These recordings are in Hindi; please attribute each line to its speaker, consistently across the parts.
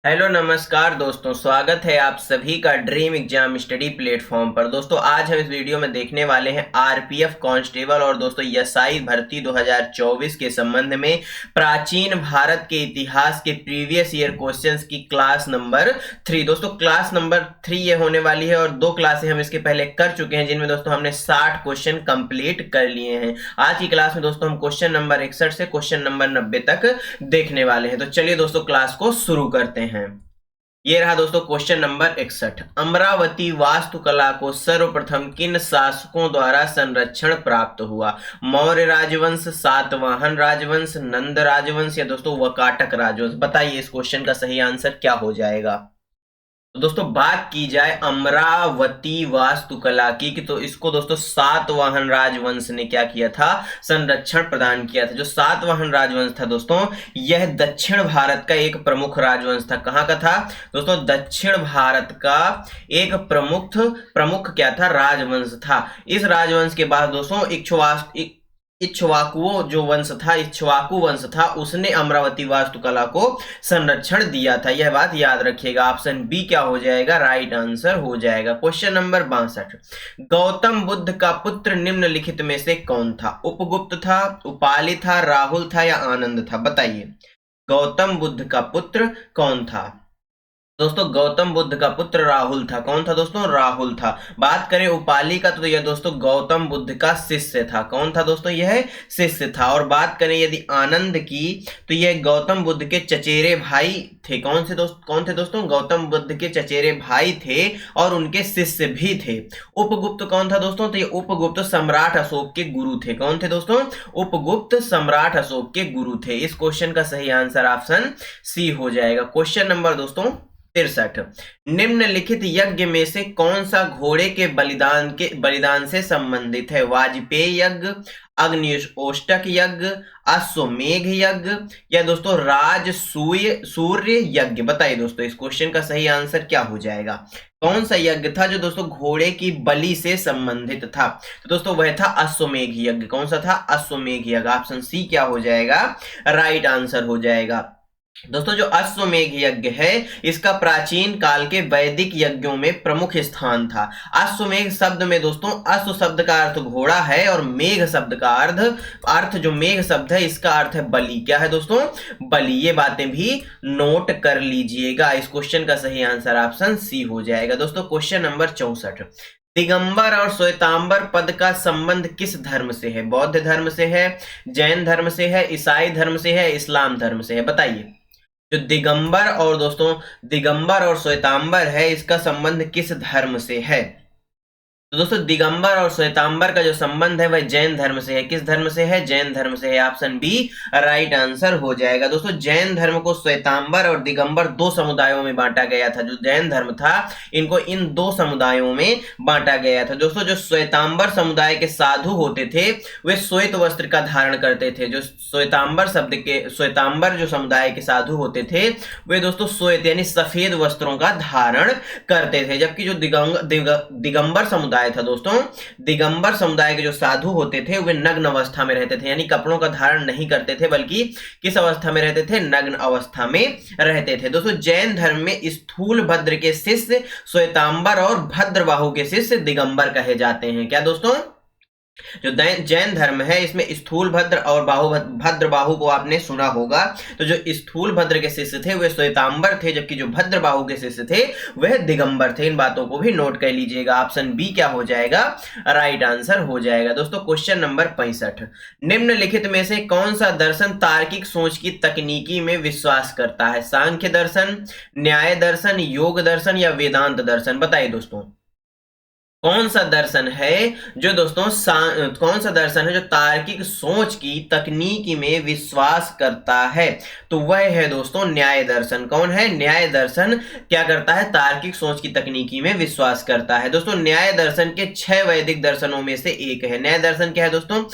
Speaker 1: हेलो नमस्कार दोस्तों, स्वागत है आप सभी का ड्रीम एग्जाम स्टडी प्लेटफॉर्म पर। दोस्तों आज हम इस वीडियो में देखने वाले हैं आरपीएफ कांस्टेबल और दोस्तों एसआई भर्ती 2024 के संबंध में प्राचीन भारत के इतिहास के प्रीवियस ईयर क्वेश्चंस की क्लास नंबर 3। दोस्तों क्लास नंबर 3 ये होने वाली है और 2 क्लासें हम इसके पहले कर चुके हैं जिनमें दोस्तों हमने 60 क्वेश्चन कंप्लीट कर लिए हैं। आज की क्लास में दोस्तों हम क्वेश्चन नंबर 61 से क्वेश्चन नंबर 90 तक देखने वाले हैं। तो चलिए दोस्तों क्लास को शुरू करते हैं। ये रहा दोस्तों क्वेश्चन नंबर 61। अमरावती वास्तुकला को सर्वप्रथम किन शासकों द्वारा संरक्षण प्राप्त हुआ? मौर्य राजवंश, सातवाहन राजवंश, नंद राजवंश या दोस्तों वकाटक राजवंश? बताइए इस क्वेश्चन का सही आंसर क्या हो जाएगा। तो दोस्तों बात की जाए अमरावती वास्तुकला की तो इसको दोस्तों सातवाहन राजवंश ने क्या किया था? संरक्षण प्रदान किया था। जो सातवाहन राजवंश था दोस्तों यह दक्षिण भारत का एक प्रमुख राजवंश था। कहां का था दोस्तों? दक्षिण भारत का एक प्रमुख क्या था? राजवंश था। इस राजवंश के बाद दोस्तों इक्ष्वाकुओं जो वंश था, इक्ष्वाकु वंश था, उसने अमरावती वास्तुकला को संरक्षण दिया था। यह बात याद रखिएगा। ऑप्शन बी क्या हो जाएगा? राइट आंसर हो जाएगा। Question number 62। गौतम बुद्ध का पुत्र निम्नलिखित में से कौन था? उपगुप्त था, उपाली था, राहुल था या आनंद था? बताइए गौतम बुद्ध का पुत्र कौन था? दोस्तों गौतम बुद्ध का पुत्र राहुल था। कौन था दोस्तों? राहुल था। बात करें उपाली का तो यह दोस्तों गौतम बुद्ध का शिष्य था। कौन था दोस्तों? यह शिष्य था। और बात करें यदि आनंद की तो यह गौतम बुद्ध के चचेरे भाई थे। कौन थे दोस्तों? गौतम बुद्ध के चचेरे भाई थे और उनके शिष्य भी थे। उपगुप्त कौन था दोस्तों? तो ये उपगुप्त सम्राट अशोक के गुरु थे। कौन थे दोस्तों? उपगुप्त सम्राट अशोक के गुरु थे। इस क्वेश्चन का सही आंसर ऑप्शन सी हो जाएगा। क्वेश्चन नंबर दोस्तों 63। निम्नलिखित यज्ञ में से कौन सा घोड़े के बलिदान से संबंधित है? वाजपेयी यज्ञ, अग्निष्टोष्टक यज्ञ, अश्वमेघ यज्ञ या दोस्तों सूर्य यज्ञ? बताइए दोस्तों इस क्वेश्चन का सही आंसर क्या हो जाएगा। कौन सा यज्ञ था जो दोस्तों घोड़े की बलि से संबंधित था? तो दोस्तों वह था अश्वमेघ यज्ञ। कौन सा था? अश्वमेघ यज्ञ। ऑप्शन सी क्या हो जाएगा? राइट आंसर हो जाएगा। दोस्तों जो अश्वमेघ यज्ञ है इसका प्राचीन काल के वैदिक यज्ञों में प्रमुख स्थान था। अश्वमेघ शब्द में दोस्तों अश्व शब्द का अर्थ घोड़ा है और मेघ शब्द का अर्थ जो मेघ शब्द है इसका अर्थ है बलि। क्या है दोस्तों? बलि। ये बातें भी नोट कर लीजिएगा। इस क्वेश्चन का सही आंसर ऑप्शन सी हो जाएगा। दोस्तों क्वेश्चन नंबर 64। दिगंबर और श्वेतांबर पद का संबंध किस धर्म से है? बौद्ध धर्म से है, जैन धर्म से है, ईसाई धर्म से है, इस्लाम धर्म से है? बताइए जो दिगंबर और श्वेतांबर है इसका संबंध किस धर्म से है? तो दोस्तों दिगंबर और श्वेतांबर का जो संबंध है वह जैन धर्म से है। किस धर्म से है? जैन धर्म से है। ऑप्शन बी राइट आंसर हो जाएगा। दोस्तों जैन धर्म को श्वेतांबर और दिगंबर 2 समुदायों में बांटा गया था। जो जैन धर्म था इनको इन 2 समुदायों में बांटा गया था। दोस्तों जो श्वेतांबर समुदाय के साधु होते थे वे श्वेत वस्त्र का धारण करते थे। जो श्वेतांबर जो समुदाय के साधु होते थे वे दोस्तों श्वेत यानी सफेद वस्त्रों का धारण करते थे। जबकि जो दिगंबर समुदाय था दोस्तों, दिगंबर समुदाय के जो साधु होते थे वे नग्न अवस्था में रहते थे, यानी कपड़ों का धारण नहीं करते थे बल्कि किस अवस्था में रहते थे? नग्न अवस्था में रहते थे। दोस्तों जैन धर्म में स्थूल भद्र के शिष्य श्वेतांबर और भद्रबाहु के शिष्य दिगंबर कहे जाते हैं। क्या दोस्तों? जो जैन धर्म है इसमें स्थूल भद्र और भद्रबाहु को आपने सुना होगा। तो जो स्थूल भद्र के शिष्य थे वे श्वेतांबर थे जबकि जो भद्रबाहु के शिष्य थे वह दिगंबर थे। इन बातों को भी नोट कर लीजिएगा। ऑप्शन बी क्या हो जाएगा? राइट आंसर हो जाएगा। दोस्तों क्वेश्चन नंबर 65। निम्नलिखित में से कौन सा दर्शन तार्किक सोच की तकनीकी में विश्वास करता है? सांख्य दर्शन, न्याय दर्शन, योग दर्शन या वेदांत दर्शन? बताइए दोस्तों कौन सा दर्शन है जो तार्किक सोच की तकनीकी में विश्वास करता है? तो वह है दोस्तों न्याय दर्शन। कौन है? न्याय दर्शन क्या करता है? तार्किक सोच की तकनीकी में विश्वास करता है। दोस्तों न्याय दर्शन के 6 वैदिक दर्शनों में से एक है। न्याय दर्शन क्या है दोस्तों?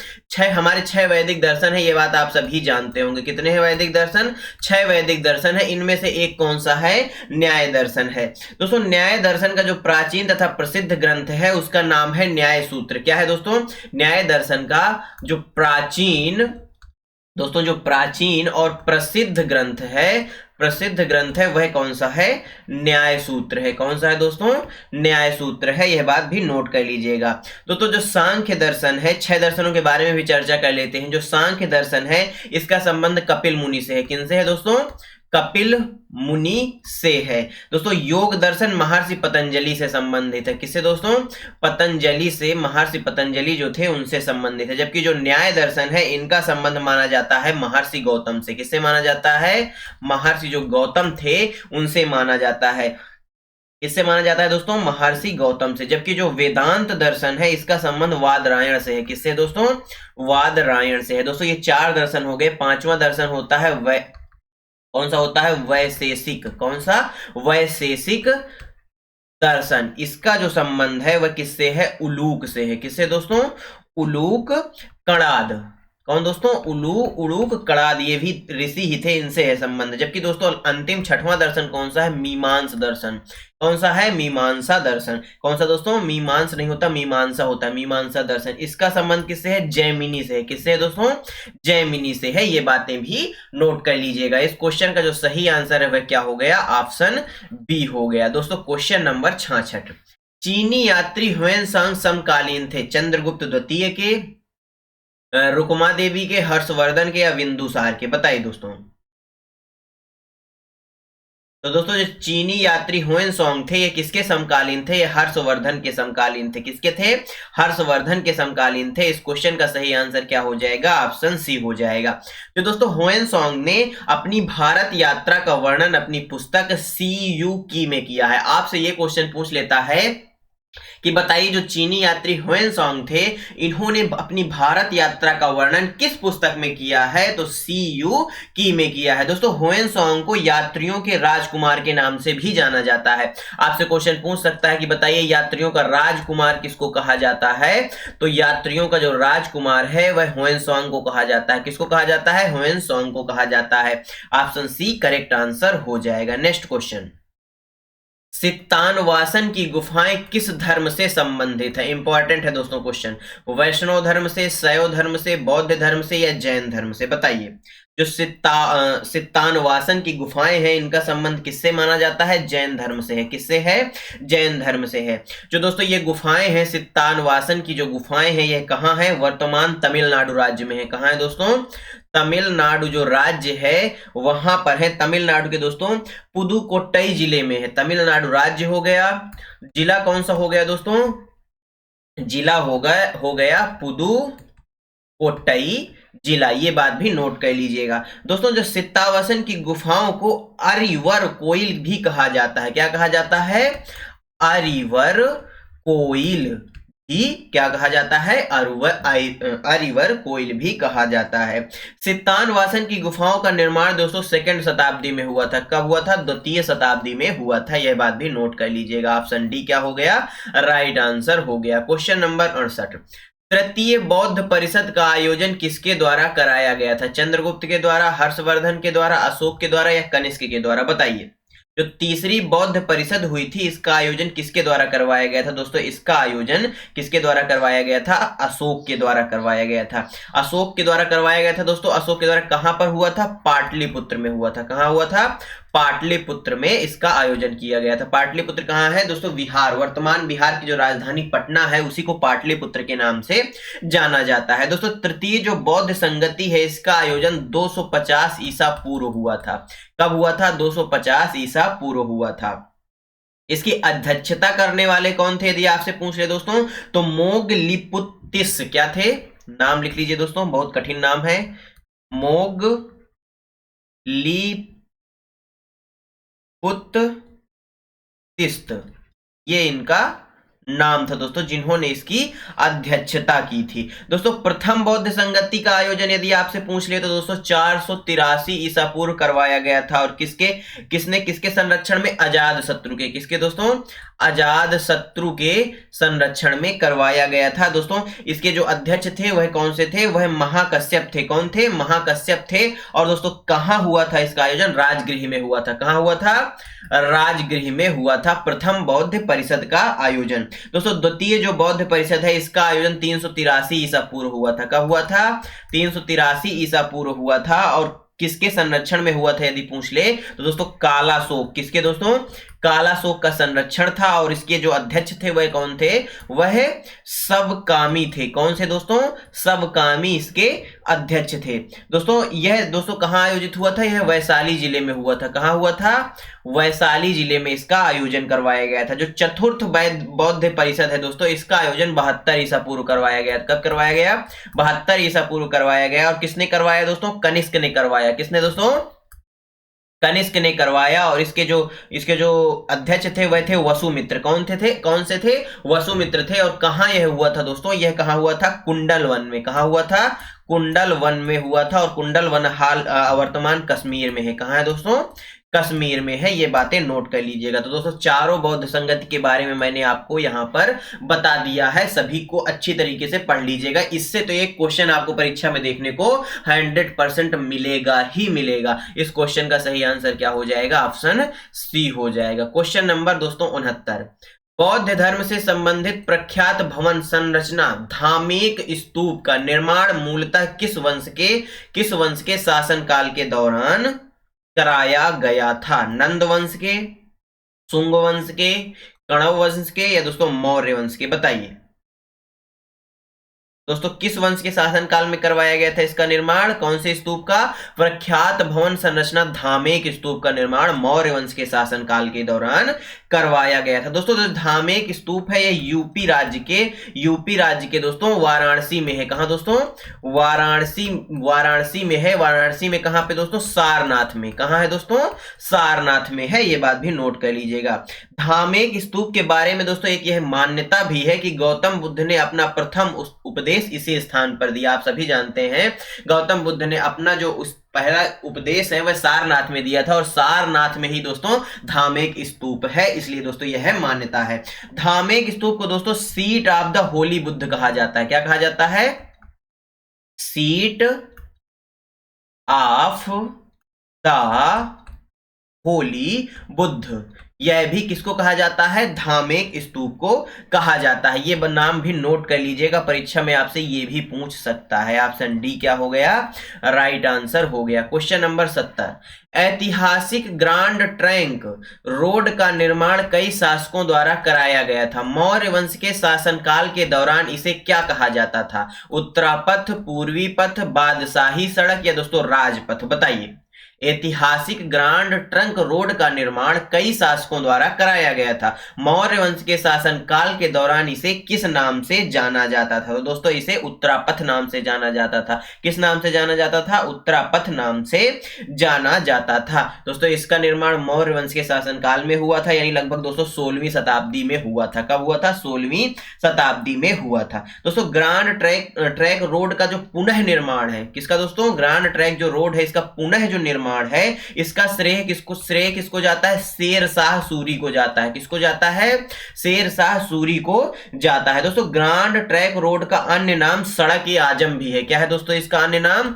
Speaker 1: हमारे 6 वैदिक दर्शन है। ये बात आप सभी जानते होंगे। कितने हैं वैदिक दर्शन? 6 वैदिक दर्शन है। इनमें से एक कौन सा है? न्याय दर्शन है। दोस्तों न्याय दर्शन का जो प्राचीन तथा प्रसिद्ध ग्रंथ है उसका नाम है न्याय सूत्र। क्या है दोस्तों? न्याय दर्शन का जो प्राचीन और प्रसिद्ध ग्रंथ है प्रसिद्ध ग्रंथ है वह कौन सा है? न्याय सूत्र है। कौन सा है दोस्तों? न्याय सूत्र है। यह बात भी नोट कर लीजिएगा। तो जो सांख्य दर्शन है, 6 दर्शनों के बारे में भी चर्चा कर लेते हैं। जो सांख्य दर्शन है इसका संबंध कपिल मुनि से है। किनसे है दोस्तों? कपिल मुनि से है। दोस्तों योग दर्शन महर्षि पतंजलि से संबंधित है। किससे दोस्तों? पतंजलि से, महर्षि पतंजलि जो थे उनसे संबंधित है। जबकि जो न्याय दर्शन है इनका संबंध माना जाता है महर्षि गौतम से। किससे माना जाता है? महर्षि जो गौतम थे उनसे माना जाता है। किससे माना जाता है दोस्तों? महर्षि गौतम से। जबकि जो वेदांत दर्शन है इसका संबंध वादरायण से है। किससे दोस्तों? वादरायण से है। दोस्तों ये 4 दर्शन हो गए। 5वां दर्शन होता है कौन सा होता है? वैशेषिक। कौन सा? वैशेषिक दर्शन। इसका जो संबंध है वह किससे है? उलूक से है। किससे दोस्तों? उलूक कणाद। कौन दोस्तों? उलूक कणाद, ये भी ऋषि ही थे, इनसे है संबंध। जबकि दोस्तों अंतिम 6वां दर्शन कौन सा है? मीमांस दर्शन। कौन सा है? मीमांसा दर्शन। कौन सा दोस्तों? मीमांस नहीं होता, मीमांसा होता है। मीमांसा दर्शन, इसका संबंध किससे है? जैमिनी से है। किससे है दोस्तों? जैमिनी से है। ये बातें भी नोट कर लीजिएगा। इस क्वेश्चन का जो सही आंसर है वह क्या हो गया? ऑप्शन बी हो गया। दोस्तों क्वेश्चन नंबर 66, चीनी यात्री ह्वेनसांग समकालीन थे चंद्रगुप्त द्वितीय के, रुक्मा देवी के, हर्षवर्धन के या बिंदुसार के? बताइए दोस्तों। तो दोस्तों जो चीनी यात्री ह्वेनसांग थे ये किसके समकालीन थे? ये हर्षवर्धन के समकालीन थे। किसके थे? हर्षवर्धन के समकालीन थे। इस क्वेश्चन का सही आंसर क्या हो जाएगा? ऑप्शन सी हो जाएगा। तो दोस्तों ह्वेनसांग ने अपनी भारत यात्रा का वर्णन अपनी पुस्तक सी यू की में किया है। आपसे ये क्वेश्चन पूछ लेता है कि बताइए जो चीनी यात्री ह्वेनसांग थे इन्होंने अपनी भारत यात्रा का वर्णन किस पुस्तक में किया है? तो सी यू की में किया है। दोस्तों ह्वेनसांग को यात्रियों के राजकुमार के नाम से भी जाना जाता है। आपसे क्वेश्चन पूछ सकता है कि बताइए यात्रियों का राजकुमार किसको कहा जाता है? तो यात्रियों का जो राजकुमार है वह ह्वेनसांग को कहा जाता है। किसको कहा जाता है? ह्वेनसांग को कहा जाता है। ऑप्शन सी करेक्ट आंसर हो जाएगा। नेक्स्ट क्वेश्चन, सित्तानवासन की गुफाएं किस धर्म से संबंधित है? इंपॉर्टेंट है दोस्तों क्वेश्चन। वैष्णव धर्म से, शैव धर्म से, बौद्ध धर्म से या जैन धर्म से? बताइए। जो सित्तानवासन की गुफाएं हैं इनका संबंध किससे माना जाता है? जैन धर्म से है। किससे है? जैन धर्म से है। जो दोस्तों ये गुफाएं हैं, सित्तानवासन की जो गुफाएं हैं ये कहाँ है? वर्तमान तमिलनाडु राज्य में है। कहाँ है दोस्तों? तमिलनाडु जो राज्य है वहां पर है। तमिलनाडु के दोस्तों पुदुकोट्टई जिले में है। तमिलनाडु राज्य हो गया, जिला कौन सा हो गया दोस्तों? जिला हो गया पुदुकोट्टई जिला। ये बात भी नोट कर लीजिएगा। दोस्तों जो सित्तावासन की गुफाओं को अरिवर कोइल भी कहा जाता है। क्या कहा जाता है? अरिवर कोइल भी क्या कहा जाता है? अरिवर कोइल भी कहा जाता है। सित्तानवासन की गुफाओं का निर्माण दोस्तों 2nd शताब्दी में हुआ था। कब हुआ था? 2वीं शताब्दी में हुआ था। यह बात भी नोट कर लीजिएगा। ऑप्शन डी क्या हो गया? राइट आंसर हो गया। क्वेश्चन नंबर 68, तृतीय बौद्ध परिषद का आयोजन किसके द्वारा कराया गया था? चंद्रगुप्त के द्वारा, हर्षवर्धन के द्वारा, अशोक के द्वारा या कनिष्क के द्वारा? बताइए। जो तीसरी बौद्ध परिषद हुई थी इसका आयोजन किसके द्वारा करवाया गया था? दोस्तों इसका आयोजन किसके द्वारा करवाया गया था? अशोक के द्वारा करवाया गया था। अशोक के द्वारा करवाया गया था दोस्तों। अशोक के द्वारा कहां पर हुआ था? पाटलिपुत्र में हुआ था। कहां हुआ था? पाटलिपुत्र में इसका आयोजन किया गया था। पाटलिपुत्र कहां है दोस्तों? बिहार। वर्तमान बिहार की जो राजधानी पटना है उसी को पाटलिपुत्र के नाम से जाना जाता है। दोस्तों तृतीय जो बौद्ध संगति है इसका आयोजन 250 ईसा पूर्व हुआ था। कब हुआ था? 250 ईसा पूर्व हुआ था। इसकी अध्यक्षता करने वाले कौन थे यदि आपसे पूछ ले दोस्तों? तो मोगलिपुत्तिस क्या थे? नाम लिख लीजिए दोस्तों, बहुत कठिन नाम है। मोगलिपुत्तिस, ये इनका नाम था दोस्तों जिन्होंने इसकी अध्यक्षता की थी। दोस्तों प्रथम बौद्ध संगति का आयोजन यदि आपसे पूछ ले तो दोस्तों 483 ईसा पूर्व करवाया गया था। और किसके संरक्षण में? अजाद शत्रु के। किसके दोस्तों? अजाद शत्रु के संरक्षण में करवाया गया था। दोस्तों इसके जो अध्यक्ष थे वह कौन से थे? वह महाकश्यप थे। कौन थे? महाकश्यप थे। और दोस्तों कहां हुआ था इसका आयोजन? राजगृह में हुआ था। कहां हुआ था? राजगृह में हुआ था प्रथम बौद्ध परिषद का आयोजन। दोस्तों द्वितीय जो बौद्ध परिषद है इसका आयोजन 383 ईसा पूर्व हुआ था। कब हुआ था? 383 ईसा पूर्व हुआ था। और किसके संरक्षण में हुआ था यदि पूछ ले तो दोस्तों कालाशोक, किसके दोस्तों, कालाशोक का संरक्षण था। और इसके जो अध्यक्ष थे वह कौन थे, वह सबकामी थे। कौन से दोस्तों, सबकामी इसके अध्यक्ष थे। दोस्तों यह दोस्तों कहां आयोजित हुआ था, यह वैशाली जिले में हुआ था। कहां हुआ था, वैशाली जिले में इसका आयोजन करवाया गया था। जो चतुर्थ बौद्ध परिषद है दोस्तों, इसका आयोजन 72 ईसा पूर्व करवाया गया। कब करवाया गया, 72 ईसा पूर्व करवाया गया। और किसने करवाया दोस्तों, कनिष्क ने करवाया। किसने दोस्तों, कनिष्क ने करवाया। और इसके जो अध्यक्ष थे वह थे वसुमित्र। कौन से थे, वसुमित्र थे। और कहां यह हुआ था दोस्तों, यह कहां हुआ था, कुंडल वन में। कहां हुआ था, कुंडल वन में हुआ था। और कुंडल वन हाल वर्तमान कश्मीर में है। कहां है दोस्तों, कश्मीर में है। ये बातें नोट कर लीजिएगा। तो दोस्तों चारों बौद्ध संगति के बारे में मैंने आपको यहां पर बता दिया है, सभी को अच्छी तरीके से पढ़ लीजिएगा। इससे तो एक क्वेश्चन आपको परीक्षा में देखने को 100% मिलेगा ही मिलेगा। इस क्वेश्चन का सही आंसर क्या हो जाएगा, ऑप्शन सी हो जाएगा। क्वेश्चन नंबर दोस्तों 69, बौद्ध धर्म से संबंधित प्रख्यात भवन संरचना धामेक स्तूप का निर्माण मूलतः किस वंश के शासनकाल के दौरान कराया गया था। नंद वंश के, शुंग वंश के, कण्व वंश के, या दोस्तों मौर्य वंश के, बताइए दोस्तों किस वंश के शासनकाल में करवाया गया था इसका निर्माण। कौन से स्तूप का, प्रख्यात भवन संरचना धामेक स्तूप का निर्माण मौर्य वंश के शासनकाल के दौरान करवाया गया था। दोस्तों जो धामेक स्तूप है यह यूपी राज्य के दोस्तों वाराणसी में है। कहां दोस्तों, वाराणसी में है। वाराणसी में कहां पे दोस्तों, सारनाथ में। कहां है दोस्तों, सारनाथ में है। ये बात भी नोट कर लीजिएगा। धामेक स्तूप के बारे में दोस्तों एक यह मान्यता भी है कि गौतम बुद्ध ने अपना प्रथम उपदेश इसी स्थान पर दिया। आप सभी जानते हैं गौतम बुद्ध ने अपना जो पहला उपदेश है वह सारनाथ में दिया था। और सारनाथ में ही दोस्तों धामेक स्तूप है, इसलिए दोस्तों यह मान्यता है। धामेक स्तूप को दोस्तों seat of the Holi Buddha कहा जाता है। क्या कहा जाता है, seat of the Holi Buddha. यह भी किसको कहा जाता है, धामेक स्तूप को कहा जाता है। ये नाम भी नोट कर लीजिएगा, परीक्षा में आपसे ये भी पूछ सकता है। ऑप्शन डी क्या हो गया, राइट आंसर हो गया। क्वेश्चन नंबर 70, ऐतिहासिक ग्रांड ट्रंक रोड का निर्माण कई शासकों द्वारा कराया गया था। मौर्य वंश के शासनकाल के दौरान इसे क्या कहा जाता था, उत्तरापथ, पूर्वी पथ, बादशाही सड़क, या दोस्तों राजपथ, बताइए। ऐतिहासिक ग्रांड ट्रंक रोड का निर्माण कई शासकों द्वारा कराया गया था। मौर्य वंश के शासनकाल के दौरान इसे किस नाम से जाना जाता था, तो दोस्तों इसे उत्तरापथ नाम से जाना जाता था। किस नाम से जाना जाता था, उत्तरापथ नाम से जाना जाता था। दोस्तों इसका निर्माण मौर्य वंश के शासनकाल में हुआ था, यानी लगभग दोस्तों 16वीं शताब्दी में हुआ था। कब हुआ था, 16वीं शताब्दी में हुआ था। दोस्तों ग्रांड ट्रैक रोड का जो पुनः निर्माण है, किसका दोस्तों, ग्रांड ट्रैक जो रोड है इसका पुनः जो निर्माण है, इसका श्रेय किसको जाता है, शेर शाह सूरी को जाता है। किसको जाता है, शेर शाह सूरी को जाता है। दोस्तों ग्रांड ट्रैक रोड का अन्य नाम सड़क ए आजम भी है। क्या है दोस्तों इसका अन्य नाम,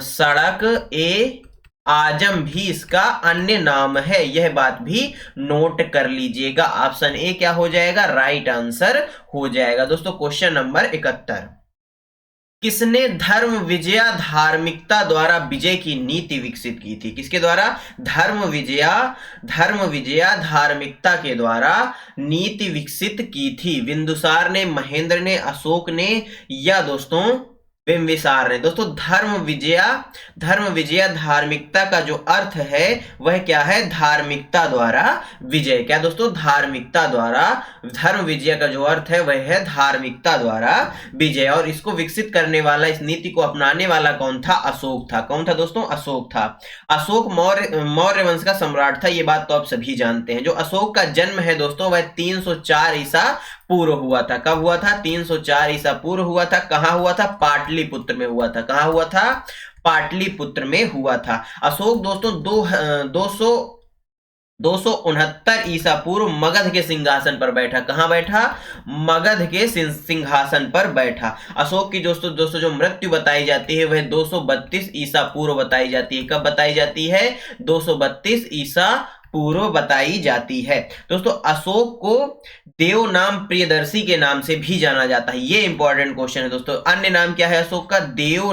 Speaker 1: सड़क ए आजम भी इसका अन्य नाम है। यह बात भी नोट कर लीजिएगा। ऑप्शन ए क्या हो जाएगा, राइट आंसर हो जाएगा। दोस्तों क्वेश्चन नंबर 71, किसने धर्म विजया धार्मिकता द्वारा विजय की नीति विकसित की थी। किसके द्वारा, धर्म विजया धार्मिकता के द्वारा नीति विकसित की थी। बिंदुसार ने, महेंद्र ने, अशोक ने, या दोस्तों बिंबिसार ने। दोस्तों धर्म विजया धार्मिकता का जो अर्थ है वह क्या है, धार्मिकता द्वारा विजय। क्या दोस्तों, धार्मिकता द्वारा, धर्म विजय का जो अर्थ है वह है धार्मिकता द्वारा विजय। और इसको विकसित करने वाला, इस नीति को अपनाने वाला कौन था, अशोक था। कौन था दोस्तों, अशोक था। अशोक मौर्य वंश का सम्राट था, ये बात तो आप सभी जानते हैं। जो अशोक का जन्म है दोस्तों वह 304 ईसा पूर्व हुआ था। कब हुआ था, 304 ईसा पूर्व हुआ था। कहां हुआ था, पाटलिपुत्र में हुआ था। कहां हुआ था, पाटलिपुत्र में हुआ था। अशोक दोस्तों 269 ईसा पूर्व मगध के सिंहासन पर बैठा। कहां बैठा, मगध के सिंहासन पर बैठा। अशोक की दोस्तों जो मृत्यु बताई जाती है वह 232 ईसा पूर्व बताई जाती है। कब बताई जाती है, 232 ईसा पूर्व बताई जाती है। दोस्तों अशोक को देव नाम प्रियदर्शी के नाम से भी जाना जाता है, ये इंपॉर्टेंट क्वेश्चन है दोस्तों। अन्य नाम क्या है अशोक का? देव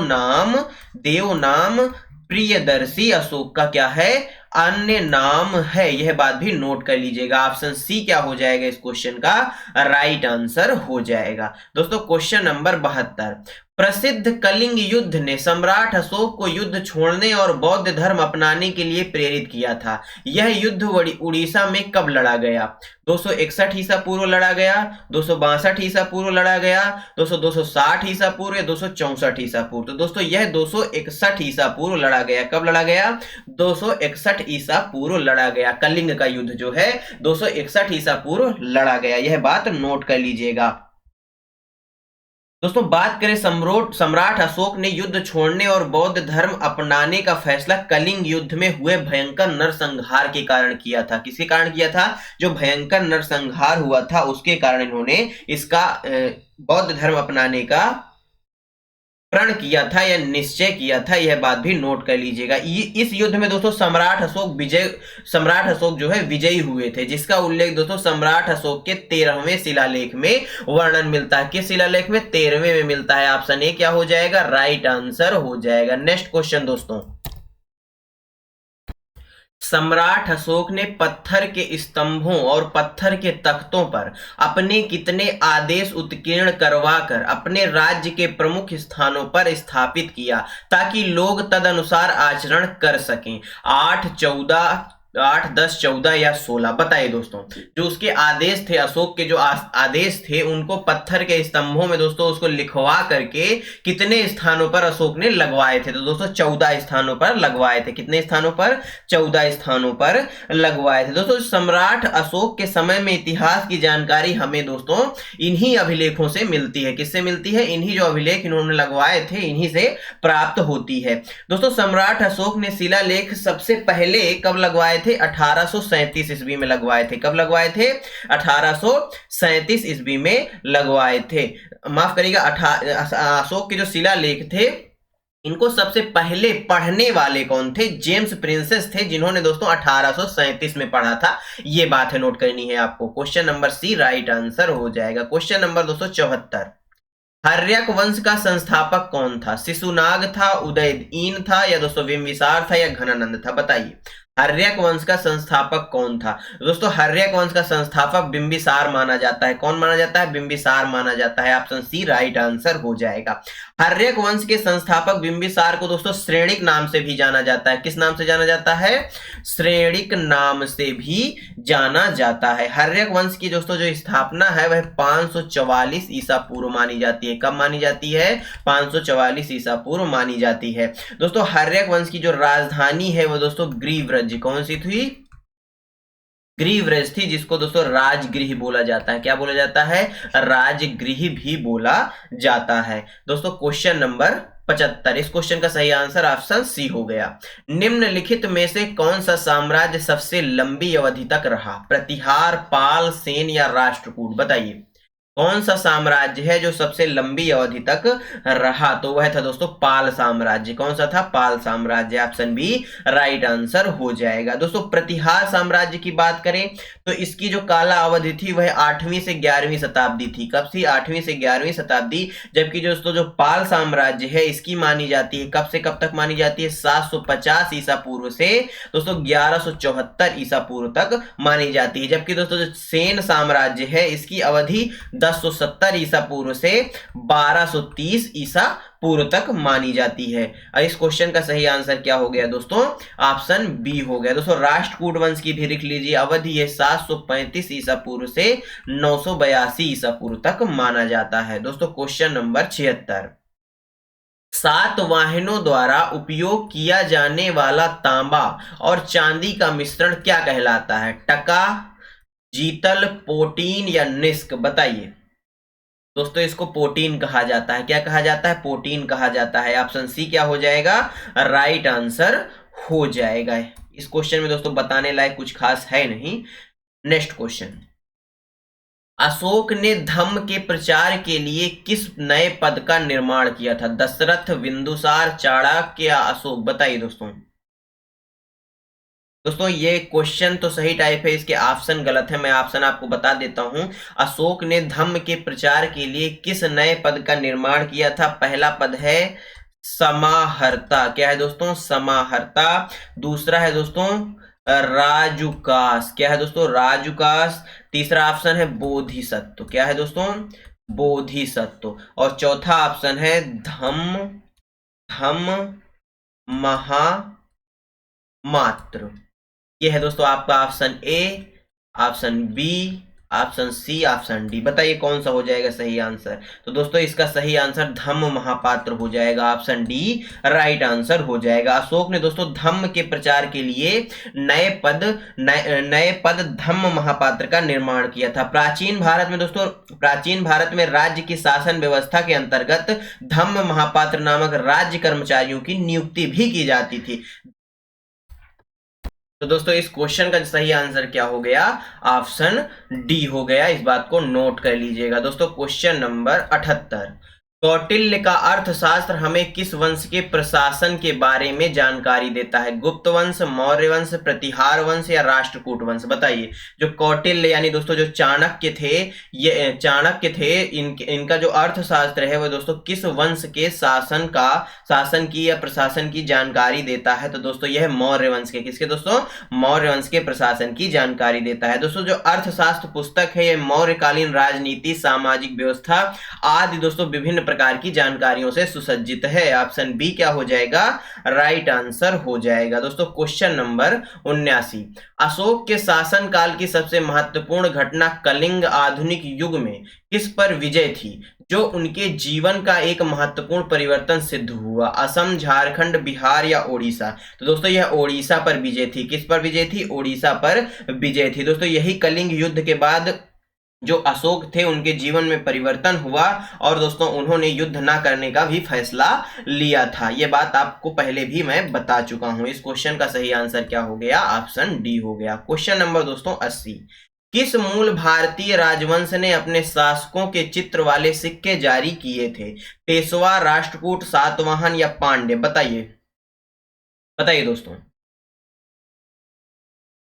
Speaker 1: नाम प्रियदर्शी अशोक का क्या है? अन्य नाम है। यह बात भी नोट कर लीजिएगा। ऑप्शन सी क्या हो जाएगा इस क्वेश्चन का? राइट आंसर हो जाएगा। दोस्तों क्वेश्चन नंबर 72, प्रसिद्ध कलिंग युद्ध ने सम्राट अशोक को युद्ध छोड़ने और बौद्ध धर्म अपनाने के लिए प्रेरित किया था। यह युद्ध उड़ीसा में कब लड़ा गया? 261 ईसा पूर्व लड़ा गया, 262 ईसा पूर्व लड़ा गया, 260 ईसा पूर्व या 264 ईसा पूर्व? तो दोस्तों यह 261 ईसा पूर्व लड़ा गया। कब लड़ा गया? 261 ईसा पूर्व लड़ा गया। कलिंग का युद्ध जो है 261 ईसा पूर्व लड़ा गया, यह बात नोट कर लीजिएगा। दोस्तों बात करें सम्राट अशोक ने युद्ध छोड़ने और बौद्ध धर्म अपनाने का फैसला कलिंग युद्ध में हुए भयंकर नरसंहार के कारण किया था। किसके कारण किया था? जो भयंकर नरसंहार हुआ था उसके कारण इन्होंने इसका बौद्ध धर्म अपनाने का प्रण किया था या निश्चय किया था, यह बात भी नोट कर लीजिएगा। इस युद्ध में दोस्तों सम्राट अशोक जो है विजयी हुए थे, जिसका उल्लेख दोस्तों सम्राट अशोक के 13वें शिलालेख में वर्णन मिलता है। किस शिलालेख में? 13वें में मिलता है। ऑप्शन ए क्या हो जाएगा? राइट आंसर हो जाएगा। नेक्स्ट क्वेश्चन दोस्तों, सम्राट अशोक ने पत्थर के स्तंभों और पत्थर के तख्तों पर अपने कितने आदेश उत्कीर्ण करवाकर अपने राज्य के प्रमुख स्थानों पर स्थापित किया ताकि लोग तदनुसार आचरण कर सकें? 8, 10, 14 या 16? बताइए दोस्तों। जो उसके आदेश थे, अशोक के जो आदेश थे, उनको पत्थर के स्तंभों में दोस्तों उसको लिखवा करके कितने स्थानों पर अशोक ने लगवाए थे? तो दोस्तों 14 स्थानों पर लगवाए थे। कितने स्थानों पर? 14 स्थानों पर लगवाए थे। दोस्तों सम्राट अशोक के समय में इतिहास की जानकारी हमें दोस्तों इन्हीं अभिलेखों से मिलती है। किससे मिलती है? इन्हीं जो अभिलेख इन्होंने लगवाए थे इन्हीं से प्राप्त होती है। दोस्तों सम्राट अशोक ने शिलालेख सबसे पहले कब लगवाए थे? 1837 ईस्वी में लगवाए थे। कब लगवाए थे? 1837 ईस्वी में लगवाए थे। माफ करिएगा, अशोक के जो शिलालेख थे इनको सबसे पहले पढ़ने वाले कौन थे? जेम्स प्रिंसेस थे, जिन्होंने दोस्तों 1837 में पढ़ा था। ये बात है, नोट करनी है आपको। Question number C right answer हो जाएगा। क्वेश्चन नंबर 274, हर्यक वंश का संस्थापक कौन था? शिशुनाग था, उदयीन था या दोस्तों बिंबिसार था या घनानंद था? बताइए हर्यक वंश का संस्थापक कौन था? दोस्तों हर्यक वंश का संस्थापक बिंबिसार माना जाता है। कौन माना जाता है? बिंबिसार माना जाता है। ऑप्शन सी राइट आंसर हो जाएगा। हर्यक वंश के संस्थापक बिंबिसार को दोस्तों श्रेणिक नाम से भी जाना जाता है। किस नाम से जाना जाता है? श्रेणिक नाम से भी जाना जाता है। हर्यक वंश की दोस्तों जो स्थापना है वह 544 ईसा पूर्व मानी जाती है। कब मानी जाती है? 544 ईसा पूर्व मानी जाती है। दोस्तों हर्यक वंश की जो राजधानी है वो दोस्तों ग्रीवरज, कौन सी थी? ग्रीवरज थी, जिसको दोस्तों राजगृह बोला जाता है। क्या बोला जाता है? राजगृह भी बोला जाता है। दोस्तों क्वेश्चन नंबर 75, इस क्वेश्चन का सही आंसर ऑप्शन सी हो गया। निम्नलिखित में से कौन सा साम्राज्य सबसे लंबी अवधि तक रहा? प्रतिहार, पाल, सेन या राष्ट्रकूट? बताइए कौन सा साम्राज्य है जो सबसे लंबी अवधि तक रहा? तो वह था दोस्तों पाल साम्राज्य। कौन सा था? पाल साम्राज्य। ऑप्शन बी राइट आंसर हो जाएगा। दोस्तों प्रतिहार साम्राज्य की बात करें तो इसकी जो काला अवधि थी वह 8वीं से 11वीं शताब्दी थी। कब थी? 8वीं से 11वीं शताब्दी। जबकि दोस्तों जो पाल साम्राज्य है इसकी मानी जाती है कब से कब तक मानी जाती है? 750 ईसा पूर्व से दोस्तों 1174 ईसा पूर्व तक मानी जाती है। जबकि दोस्तों जो सेन साम्राज्य है इसकी अवधि 1070 ईसा पूर्व से 1230 ईसा पूर्व तक मानी जाती है। इस क्वेश्चन का सही आंसर क्या हो गया दोस्तों? ऑप्शन बी हो गया। दोस्तों राष्ट्रकूट वंश की भी लिख लीजिए, अवधि है 735 ईसा पूर्व से 982 ईसा पूर्व तक माना जाता है। दोस्तों क्वेश्चन नंबर 76, सातवाहनों द्वारा उपयोग किया जाने वाला तांबा और चांदी का मिश्रण क्या कहलाता है? टका, जीतल, पोटीन या निस्क? बताइए दोस्तों इसको पोटीन कहा जाता है। क्या कहा जाता है? पोटीन कहा जाता है। ऑप्शन सी क्या हो जाएगा? राइट आंसर हो जाएगा। इस क्वेश्चन में दोस्तों बताने लायक कुछ खास है नहीं। नेक्स्ट क्वेश्चन, अशोक ने धम्म के प्रचार के लिए किस नए पद का निर्माण किया था? दशरथ, बिंदुसार, चाणक्य या अशोक? बताइए दोस्तों दोस्तों ये क्वेश्चन तो सही टाइप है, इसके ऑप्शन गलत है। मैं ऑप्शन आपको बता देता हूं। अशोक ने धम्म के प्रचार के लिए किस नए पद का निर्माण किया था? पहला पद है समाहर्ता। क्या है दोस्तों? समाहर्ता। दूसरा है दोस्तों राजुकास। क्या है दोस्तों? राजुकास। तीसरा ऑप्शन है बोधिसत्व। क्या है दोस्तों? बोधिसत्व। और चौथा ऑप्शन है धम्म धम्म महामात्र। ये है दोस्तों आपका option A, option B, option C, option D. बताइए कौन सा हो जाएगा सही आंसर? तो दोस्तों इसका सही आंसर धम्म महापात्र हो जाएगा। ऑप्शन डी राइट आंसर हो जाएगा। अशोक ने दोस्तों धम्म के प्रचार के लिए नए पद धम्म महापात्र का निर्माण किया था। प्राचीन भारत में दोस्तों, प्राचीन भारत में राज्य की शासन व्यवस्था के अंतर्गत धम्म महापात्र नामक राज्य कर्मचारियों की नियुक्ति भी की जाती थी। तो दोस्तों इस क्वेश्चन का सही आंसर क्या हो गया? ऑप्शन डी हो गया। इस बात को नोट कर लीजिएगा। दोस्तों क्वेश्चन नंबर 78, कौटिल्य का अर्थशास्त्र हमें किस वंश के प्रशासन के बारे में जानकारी देता है? गुप्त वंश, मौर्य वंश, प्रतिहार वंश या राष्ट्रकूट वंश? बताइए। जो कौटिल्य यानी दोस्तों जो चाणक्य थे, ये चाणक्य थे, इनका जो अर्थशास्त्र है वो दोस्तों किस वंश के शासन की या प्रशासन की जानकारी देता है? तो दोस्तों यह मौर्य वंश के, किसके दोस्तों? मौर्य वंश के प्रशासन की जानकारी देता है। दोस्तों जो अर्थशास्त्र पुस्तक है ये मौर्यकालीन राजनीति, सामाजिक व्यवस्था आदि दोस्तों विभिन्न प्रकार की जानकारियों से सुसज्जित है। ऑप्शन बी क्या हो जाएगा? राइट आंसर हो जाएगा। दोस्तों क्वेश्चन नंबर 79, अशोक के शासन काल की सबसे महत्वपूर्ण घटना कलिंग आधुनिक युग में किस पर विजय थी, जो उनके जीवन का एक महत्वपूर्ण परिवर्तन सिद्ध हुआ? असम, झारखंड, बिहार या ओडिशा? तो दोस्तों यह ओडिशा पर विजय थी। किस पर विजय थी? ओडिशा पर विजय थी। दोस्तों यही कलिंग युद्ध के बाद जो अशोक थे उनके जीवन में परिवर्तन हुआ और दोस्तों उन्होंने युद्ध ना करने का भी फैसला लिया था। यह बात आपको पहले भी मैं बता चुका हूं। इस क्वेश्चन का सही आंसर क्या हो गया? ऑप्शन डी हो गया। क्वेश्चन नंबर दोस्तों 80, किस मूल भारतीय राजवंश ने अपने शासकों के चित्र वाले सिक्के जारी किए थे? पेशवा, राष्ट्रकूट, सातवाहन या पांड्य? बताइए बताइए दोस्तों।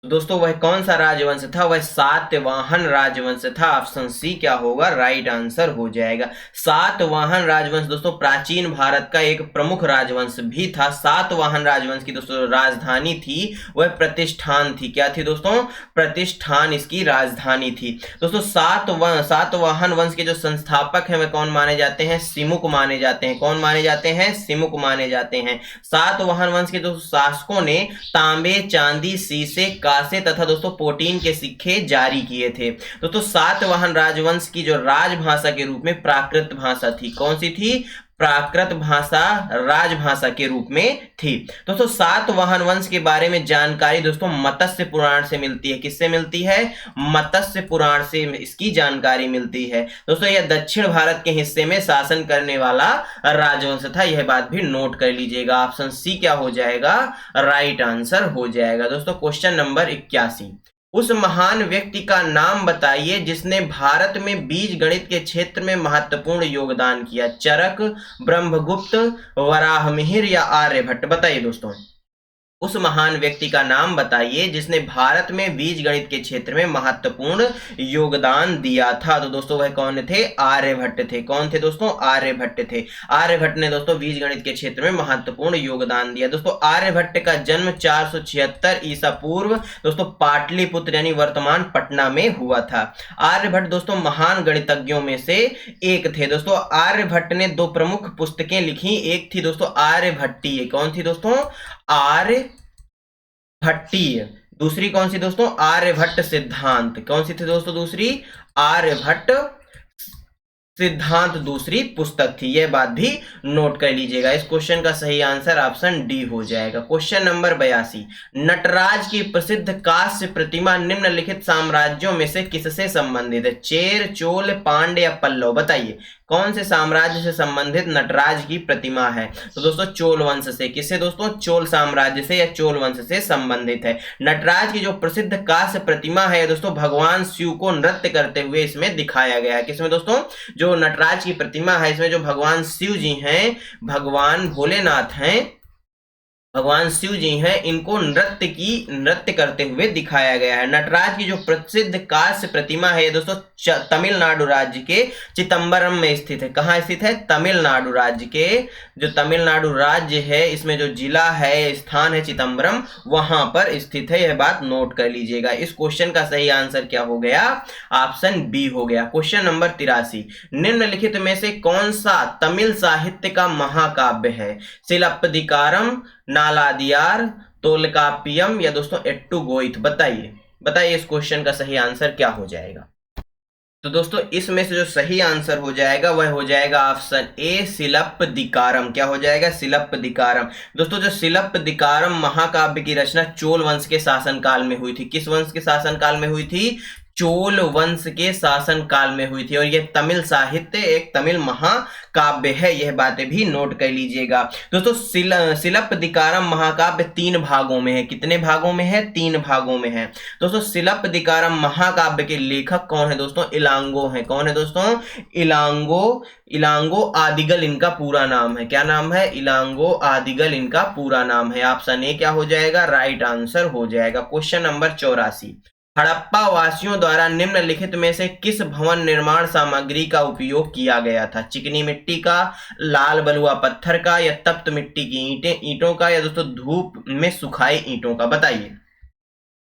Speaker 1: दोस्तों वह कौन सा राजवंश था? वह सातवाहन राजवंश था। ऑप्शन सी क्या होगा? राइट आंसर हो जाएगा। सातवाहन राजवंश दोस्तों प्राचीन भारत का एक प्रमुख राजवंश भी था। सातवाहन राजवंश की दोस्तों राजधानी थी वह प्रतिष्ठान थी। क्या थी दोस्तों? प्रतिष्ठान इसकी राजधानी थी। दोस्तों सातवाहन वंश के जो संस्थापक हैं वह कौन माने जाते हैं? सिमुक माने जाते हैं। कौन माने जाते हैं? सिमुक माने जाते हैं। सातवाहन वंश के जो शासकों ने तांबे, चांदी, शीशे, कांसे तथा दोस्तों पोटीन के सिक्के जारी किए थे। दोस्तों सातवाहन राजवंश की जो राजभाषा के रूप में प्राकृत भाषा थी, कौन सी थी? प्राकृत भाषा राजभाषा के रूप में थी। दोस्तों सातवाहन वंश के बारे में जानकारी दोस्तों मत्स्य पुराण से मिलती है। किससे मिलती है? मत्स्य पुराण से इसकी जानकारी मिलती है। दोस्तों यह दक्षिण भारत के हिस्से में शासन करने वाला राजवंश था। यह बात भी नोट कर लीजिएगा। ऑप्शन सी क्या हो जाएगा? राइट आंसर हो जाएगा। दोस्तों क्वेश्चन नंबर 81, उस महान व्यक्ति का नाम बताइए जिसने भारत में बीज गणित के क्षेत्र में महत्वपूर्ण योगदान किया? चरक, ब्रह्मगुप्त, वराहमिहिर या आर्यभट्ट? बताइए दोस्तों। उस महान व्यक्ति का नाम बताइए जिसने भारत में बीज गणित के क्षेत्र में महत्वपूर्ण योगदान दिया था। तो दोस्तों वह कौन थे? आर्यभट्ट थे। कौन थे दोस्तों? आर्यभट्ट थे। आर्यभट्ट ने दोस्तों बीज गणित के क्षेत्र में महत्वपूर्ण योगदान दिया। दोस्तों आर्यभट्ट का जन्म 476 ईसा पूर्व दोस्तों पाटलिपुत्र यानी वर्तमान पटना में हुआ था। आर्यभट्ट दोस्तों महान गणितज्ञों में से एक थे। दोस्तों आर्यभट्ट ने दो प्रमुख पुस्तकें लिखी। एक थी दोस्तों आर्यभट्टीय। कौन थी दोस्तों? आर्यभट्टीय। दूसरी कौन सी दोस्तों? आर्यभट्ट सिद्धांत। कौन सी थी दोस्तों? दूसरी आर्यभट्ट सिद्धांत दूसरी पुस्तक थी। यह बात भी नोट कर लीजिएगा। इस क्वेश्चन का सही आंसर ऑप्शन डी हो जाएगा। क्वेश्चन नंबर 82, नटराज की प्रसिद्ध कांस्य प्रतिमा निम्नलिखित साम्राज्यों में से किससे संबंधित है? चेर, चोल, पांड्य या पल्लव? बताइए कौन से साम्राज्य से संबंधित नटराज की प्रतिमा है? तो दोस्तों चोल वंश से। किससे दोस्तों? चोल साम्राज्य से या चोल वंश से संबंधित है। नटराज की जो प्रसिद्ध कांस्य प्रतिमा है दोस्तों भगवान शिव को नृत्य करते हुए इसमें दिखाया गया है। किसमें दोस्तों? जो नटराज की प्रतिमा है इसमें जो भगवान शिव जी हैं, भगवान भोलेनाथ हैं, भगवान शिव जी हैं, इनको नृत्य करते हुए दिखाया गया है। नटराज की जो प्रसिद्ध कांस्य प्रतिमा है दोस्तों तमिलनाडु राज्य के चिदंबरम में स्थित है। कहाँ स्थित है? तमिलनाडु राज्य के, जो तमिलनाडु राज्य है इसमें जो जिला है, स्थान है चिदंबरम, वहां पर स्थित है। यह बात नोट कर लीजिएगा। इस क्वेश्चन का सही आंसर क्या हो गया? ऑप्शन बी हो गया। क्वेश्चन नंबर 83, निम्नलिखित में से कौन सा तमिल साहित्य का महाकाव्य है? सिलप्पदिकारम, नालादियार, तोलकाप्पियम या दोस्तों एट्टुगोइथ? बताइए इस क्वेश्चन का सही आंसर क्या हो जाएगा। तो दोस्तों इसमें से जो सही आंसर हो जाएगा वह हो जाएगा ऑप्शन ए सिलप्पदिकारम। क्या हो जाएगा? सिलप्पदिकारम। दोस्तों जो सिलप्पदिकारम महाकाव्य की रचना चोल वंश के शासनकाल में हुई थी। किस वंश के शासनकाल में हुई थी? चोल वंश के शासन काल में हुई थी। और यह तमिल साहित्य एक तमिल महाकाव्य है। यह बातें भी नोट कर लीजिएगा। दोस्तों सिलप्पदिकारम महाकाव्य 3 भागों में है। कितने भागों में है? 3 भागों में है। दोस्तों सिलप्पदिकारम महाकाव्य के लेखक कौन है दोस्तों? इलांगो है। कौन है दोस्तों? इलांगो आदिगल इनका पूरा नाम है। क्या नाम है? इलांगो आदिगल इनका पूरा नाम है। ऑप्शन ए क्या हो जाएगा? राइट आंसर हो जाएगा। क्वेश्चन नंबर 84, हड़प्पा वासियों द्वारा निम्नलिखित में से किस भवन निर्माण सामग्री का उपयोग किया गया था? चिकनी मिट्टी का, लाल बलुआ पत्थर का या तप्त मिट्टी की ईंटों का या दोस्तों धूप में सुखाई ईंटों का? बताइए।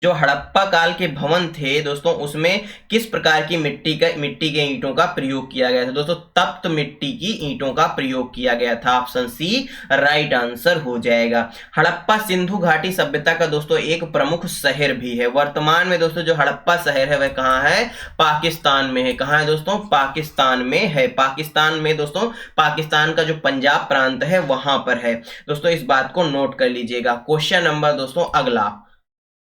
Speaker 1: जो हड़प्पा काल के भवन थे दोस्तों उसमें किस प्रकार की मिट्टी के ईंटों का प्रयोग किया गया था? दोस्तों तप्त मिट्टी की ईंटों का प्रयोग किया गया था। ऑप्शन सी राइट आंसर हो जाएगा। हड़प्पा सिंधु घाटी सभ्यता का दोस्तों एक प्रमुख शहर भी है। वर्तमान में दोस्तों जो हड़प्पा शहर है वह कहाँ है? पाकिस्तान में है। कहाँ है दोस्तों? पाकिस्तान में है। पाकिस्तान में दोस्तों पाकिस्तान का जो पंजाब प्रांत है वहां पर है। दोस्तों इस बात को नोट कर लीजिएगा। क्वेश्चन नंबर दोस्तों अगला,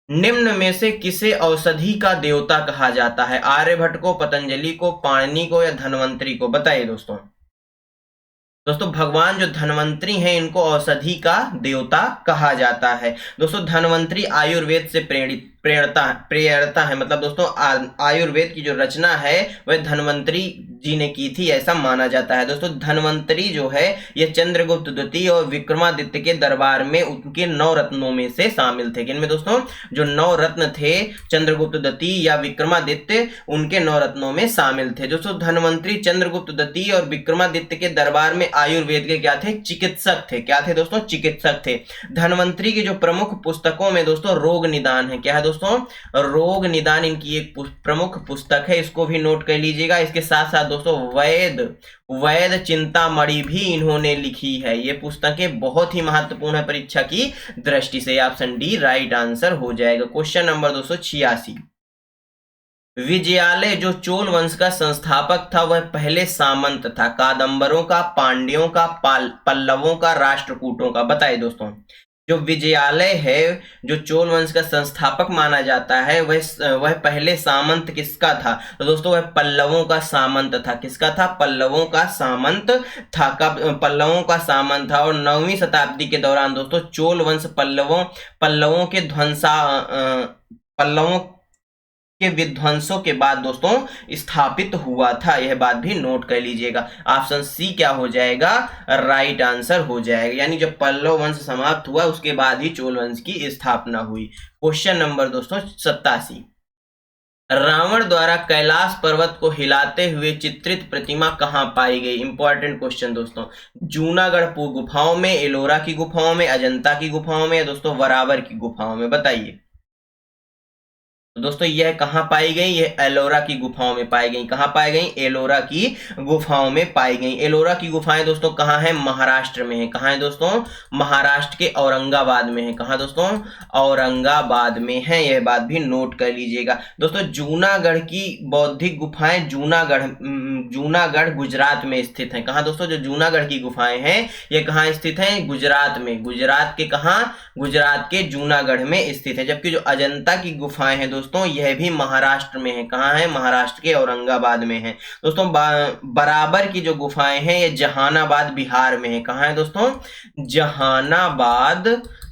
Speaker 1: निम्न में से किसे औषधि का देवता कहा जाता है? आर्यभट्ट को, पतंजलि को, पाणिनि को या धन्वंतरि को? बताइए दोस्तों। दोस्तों भगवान जो धन्वंतरि हैं इनको औषधि का देवता कहा जाता है। दोस्तों धन्वंतरि आयुर्वेद से प्रेरणता है। मतलब दोस्तों आयुर्वेद की जो रचना है वह धन्वंतरि जी ने की थी, ऐसा माना जाता है। दोस्तों धन्वंतरि जो है यह चंद्रगुप्त द्वितीय और विक्रमादित्य के दरबार में उनके 9 रत्नों में से शामिल थे। किनमें दोस्तों? जो 9 रत्न थे चंद्रगुप्त द्वितीय या विक्रमादित्य, उनके 9 रत्नों में शामिल थे। दोस्तों धन्वंतरि चंद्रगुप्त द्वितीय और विक्रमादित्य के दरबार में आयुर्वेद के क्या थे? चिकित्सक थे। क्या थे दोस्तों? चिकित्सक थे। धन्वंतरि की जो प्रमुख पुस्तकों में दोस्तों रोग निदान है। क्या है दोस्तों? रोग निदान इनकी एक प्रमुख पुस्तक है। इसको भी नोट कर लीजिएगा। इसके साथ साथ दोस्तों वैद चिंतामणि भी इन्होंने लिखी है। ये पुस्तकें बहुत ही महत्वपूर्ण है परीक्षा की दृष्टि से। ऑप्शन डी राइट आंसर हो जाएगा। क्वेश्चन नंबर 286, विजयालय जो चोल वंश का संस्थापक था वह पहले सामंत था। कादंबरों का, पांड्यों का, पल्लवों का, राष्ट्रकूटों का? बताइए दोस्तों। जो विजयालय है जो चोल वंश का संस्थापक माना जाता है वह पहले सामंत किसका था? तो दोस्तों वह पल्लवों का सामंत था। किसका था? पल्लवों का सामंत था। कब पल्लवों का सामंत था? और 9वीं शताब्दी के दौरान दोस्तों चोल वंश पल्लवों के विध्वंसों के बाद दोस्तों स्थापित हुआ था। यह बात भी नोट कर लीजिएगा। ऑप्शन सी क्या हो जाएगा? राइट आंसर हो जाएगा। यानी जब पल्लव वंश समाप्त हुआ उसके बाद ही चोल वंश की स्थापना हुई। क्वेश्चन नंबर दोस्तों 87, रावण द्वारा कैलाश पर्वत को हिलाते हुए चित्रित प्रतिमा कहां पाई गई? इंपॉर्टेंट क्वेश्चन दोस्तों। जूनागढ़ गुफाओं में, एलोरा की गुफाओं में, अजंता की गुफाओं में या दोस्तों वरावर की गुफाओं में? बताइए। तो दोस्तों यह कहां पाई गई? यह एलोरा की गुफाओं में पाई गई। कहां पाई गई? एलोरा की गुफाओं में पाई गई। एलोरा की गुफाएं दोस्तों कहां है? महाराष्ट्र में है। कहां है दोस्तों? महाराष्ट्र के औरंगाबाद में है। कहां दोस्तों? औरंगाबाद में है। यह बात भी नोट कर लीजिएगा। दोस्तों जूनागढ़ की बौद्धिक गुफाएं जूनागढ़ गुजरात में स्थित है। कहां दोस्तों? जो जूनागढ़ की गुफाएं हैं ये कहां स्थित है? गुजरात में। गुजरात के कहां? गुजरात के जूनागढ़ में स्थित है। जबकि जो अजंता की गुफाएं हैं दोस्तों यह भी महाराष्ट्र में है। कहां है? महाराष्ट्र के औरंगाबाद में है। दोस्तों बराबर की जो गुफाएं हैं ये जहानाबाद बिहार में है। कहां है दोस्तों?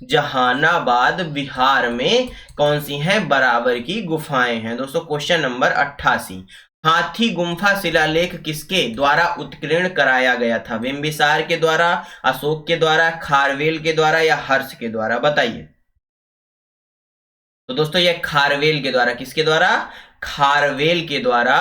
Speaker 1: जहानाबाद बिहार में कौन सी हैं? बराबर की गुफाएं हैं। दोस्तों क्वेश्चन नंबर 88, हाथी गुम्फा शिलालेख किसके द्वारा उत्कीर्ण कराया गया था? बिंबिसार के द्वारा, अशोक के द्वारा, खारवेल के द्वारा या हर्ष के द्वारा? बताइए। तो दोस्तों ये खारवेल के द्वारा, किसके द्वारा? खारवेल के द्वारा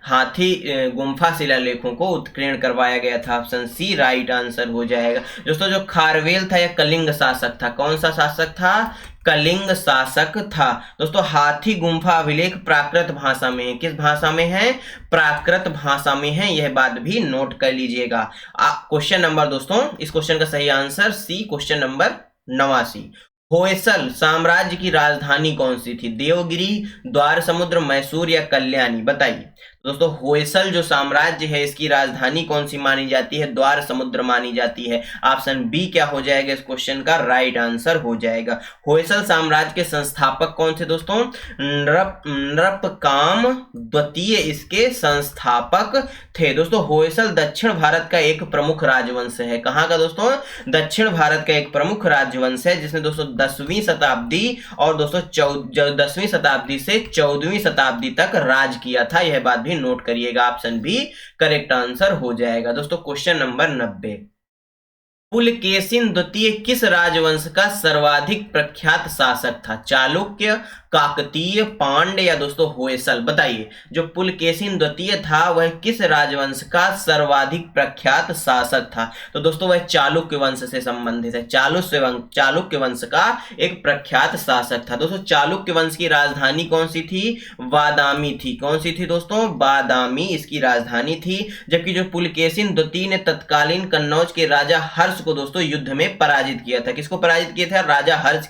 Speaker 1: हाथी गुम्फा शिलालेखों को उत्कीर्ण करवाया गया था। ऑप्शन सी राइट आंसर हो जाएगा। दोस्तों जो खारवेल था यह कलिंग शासक था। कौन सा शासक था? कलिंग शासक था। दोस्तों हाथी गुम्फा अभिलेख प्राकृत भाषा में है। किस भाषा में है? प्राकृत भाषा में है। यह बात भी नोट कर लीजिएगा। क्वेश्चन नंबर दोस्तों, इस क्वेश्चन का सही answer C, question number 89। Hoysala साम्राज्य की राजधानी कौन सी थी? देवगिरी, द्वार समुद्र, मैसूर या कल्याणी? बताइए। दोस्तों होयसल जो साम्राज्य है इसकी राजधानी कौन सी मानी जाती है? द्वार समुद्र मानी जाती है। ऑप्शन बी क्या हो जाएगा इस क्वेश्चन का? राइट आंसर हो जाएगा। होयसल साम्राज्य के संस्थापक कौन थे दोस्तों? नृपकाम द्वितीय इसके संस्थापक थे। दोस्तों होयसल दक्षिण भारत का एक प्रमुख राजवंश है। कहाँ का दोस्तों? दक्षिण भारत का एक प्रमुख राजवंश है जिसने दोस्तों 10वीं शताब्दी और दोस्तों 10वीं शताब्दी से 14वीं शताब्दी तक राज किया था। यह बात भी नोट करिएगा। ऑप्शन बी करेक्ट आंसर हो जाएगा। दोस्तों क्वेश्चन नंबर 90। पुलकेशिन द्वितीय किस राजवंश का सर्वाधिक प्रख्यात शासक था? चालुक्य, काकतीय, पांड्य या दोस्तों होयसल? बताइए। जो पुलकेशिन द्वितीय था वह किस राजवंश का सर्वाधिक प्रख्यात शासक था? तो दोस्तों वह चालुक्य वंश से संबंधित है। चालुक्य वंश का एक प्रख्यात शासक था। दोस्तों चालुक्य वंश की राजधानी कौन सी थी? बादामी थी। कौन सी थी दोस्तों? बादामी इसकी राजधानी थी। जबकि जो पुलकेशिन द्वितीय ने तत्कालीन कन्नौज के राजा हर्ष को दोस्तों युद्ध में पराजित किया था। किसको पराजित किया था? राजा हर्ष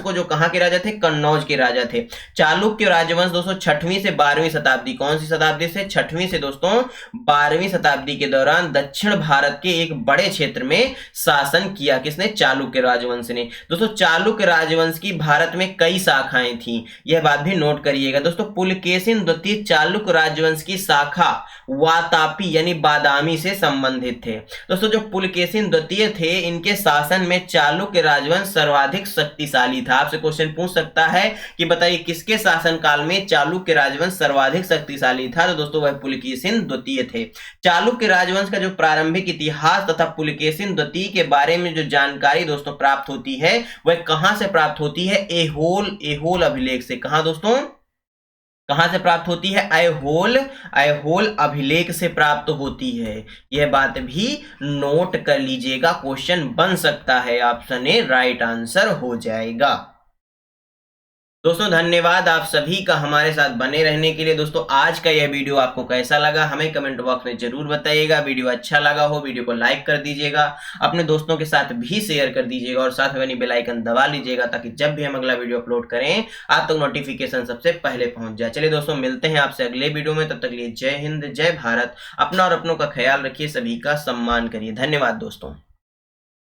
Speaker 1: को, जो कहां के राजा थे? कन्नौज के राजा थे। चालुक्य राजवंश दोस्तों 6वीं से 12वीं शताब्दी, कौन सी शताब्दी से? 6वीं से दोस्तों 12वीं शताब्दी के दौरान दक्षिण भारत के एक बड़े क्षेत्र में शासन किया। किसने? चालुक्य राजवंश ने। दोस्तों चालुक्य राजवंश की भारत में कई शाखाएं थी। यह बात भी नोट करिएगा। दोस्तों पुलकेशिन द्वितीय चालुक्य राजवंश की शाखा वातापी यानी बादामी से संबंधित थे। दोस्तों जो पुलकेशिन द्वितीय थे इनके शासन में चालुक्य राजवंश सर्वाधिक शक्तिशाली था। आपसे क्वेश्चन पूछ सकता है कि बताइए किसके शासनकाल में चालुक्य राजवंश सर्वाधिक शक्तिशाली था? तो दोस्तों वह पुलकेशिन द्वितीय थे। चालुक्य राजवंश का जो प्रारंभिक इतिहास तथा पुलकेशिन द्वितीय के बारे में जो जानकारी दोस्तों प्राप्त होती है वह कहां से प्राप्त होती है? ऐहोल अभिलेख से। कहां दोस्तों? कहां से प्राप्त होती है? ऐहोल अभिलेख से प्राप्त होती है। यह बात भी नोट कर लीजिएगा। क्वेश्चन बन सकता है। ऑप्शन ए राइट आंसर हो जाएगा। दोस्तों धन्यवाद आप सभी का हमारे साथ बने रहने के लिए। दोस्तों आज का यह वीडियो आपको कैसा लगा हमें कमेंट बॉक्स में जरूर बताइएगा। वीडियो अच्छा लगा हो वीडियो को लाइक कर दीजिएगा, अपने दोस्तों के साथ भी शेयर कर दीजिएगा और साथ में बेल आइकन दबा लीजिएगा ताकि जब भी हम अगला वीडियो अपलोड करें आप तक नोटिफिकेशन सबसे पहले पहुंच जाए। चलिए दोस्तों मिलते हैं आपसे अगले वीडियो में। तब तक लिए जय हिंद, जय भारत। अपना और अपनों का ख्याल रखिए, सभी का सम्मान करिए। धन्यवाद दोस्तों।